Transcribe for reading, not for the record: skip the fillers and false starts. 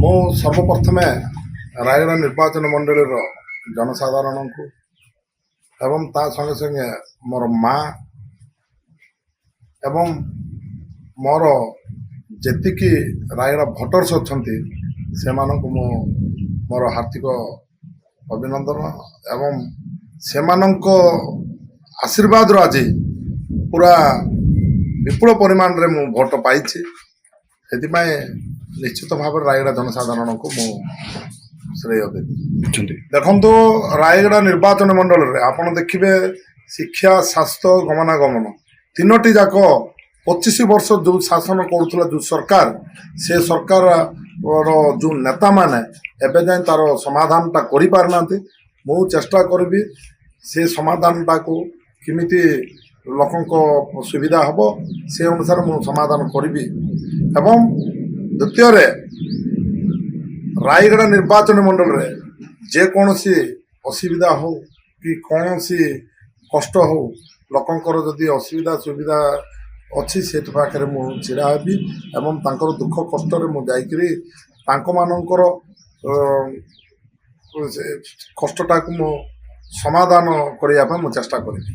ମୁଁ ସର୍ବପ୍ରଥମେ ରାୟଗଡ଼ା ନିର୍ବାଚନ ମଣ୍ଡଳୀର ଜନସାଧାରଣଙ୍କୁ ଏବଂ ତା ସଙ୍ଗେ ସଙ୍ଗେ ମୋର ମା ଏବଂ ମୋର ଯେତିକି ରାୟଗଡ଼ା ଭୋଟର୍ସ ଅଛନ୍ତି ସେମାନଙ୍କୁ ମୁଁ ମୋର ହାର୍ଦ୍ଦିକ ଅଭିନନ୍ଦନ ଏବଂ ସେମାନଙ୍କ ଆଶୀର୍ବାଦରୁ ଆଜି ପୁରା ବିପୁଳ ପରିମାଣରେ ମୁଁ ଭୋଟ ପାଇଛି। ସେଥିପାଇଁ ନିଶ୍ଚିତ ଭାବରେ ରାୟଗଡ଼ା ଜନସାଧାରଣଙ୍କୁ ମୁଁ ଶ୍ରେୟ ଦେବି। ଦେଖନ୍ତୁ, ରାୟଗଡ଼ା ନିର୍ବାଚନ ମଣ୍ଡଳୀରେ ଆପଣ ଦେଖିବେ ଶିକ୍ଷା, ସ୍ୱାସ୍ଥ୍ୟ, ଗମନାଗମନ ତିନୋଟି ଯାକ 25 ବର୍ଷ ଯେଉଁ ଶାସନ କରୁଥିଲା ଯେଉଁ ସରକାର, ସେ ସରକାରର ଯେଉଁ ନେତାମାନେ ଏବେ ଯାଏଁ ତାର ସମାଧାନଟା କରିପାରିନାହାନ୍ତି। ମୁଁ ଚେଷ୍ଟା କରିବି ସେ ସମାଧାନଟାକୁ କେମିତି ଲୋକଙ୍କ ସୁବିଧା ହେବ ସେ ଅନୁସାରେ ମୁଁ ସମାଧାନ କରିବି। ଏବଂ ଦ୍ୱିତୀୟରେ ରାୟଗଡ଼ା ନିର୍ବାଚନ ମଣ୍ଡଳୀରେ ଯେକୌଣସି ଅସୁବିଧା ହେଉ କି କୌଣସି କଷ୍ଟ ହେଉ, ଲୋକଙ୍କର ଯଦି ଅସୁବିଧା ସୁବିଧା ଅଛି ସେଠି ପାଖରେ ମୁଁ ଛିଡ଼ା ହେବି ଏବଂ ତାଙ୍କର ଦୁଃଖ କଷ୍ଟରେ ମୁଁ ଯାଇକରି ତାଙ୍କମାନଙ୍କର କଷ୍ଟଟାକୁ ମୁଁ ସମାଧାନ କରିବା ପାଇଁ ମୁଁ ଚେଷ୍ଟା କରିବି।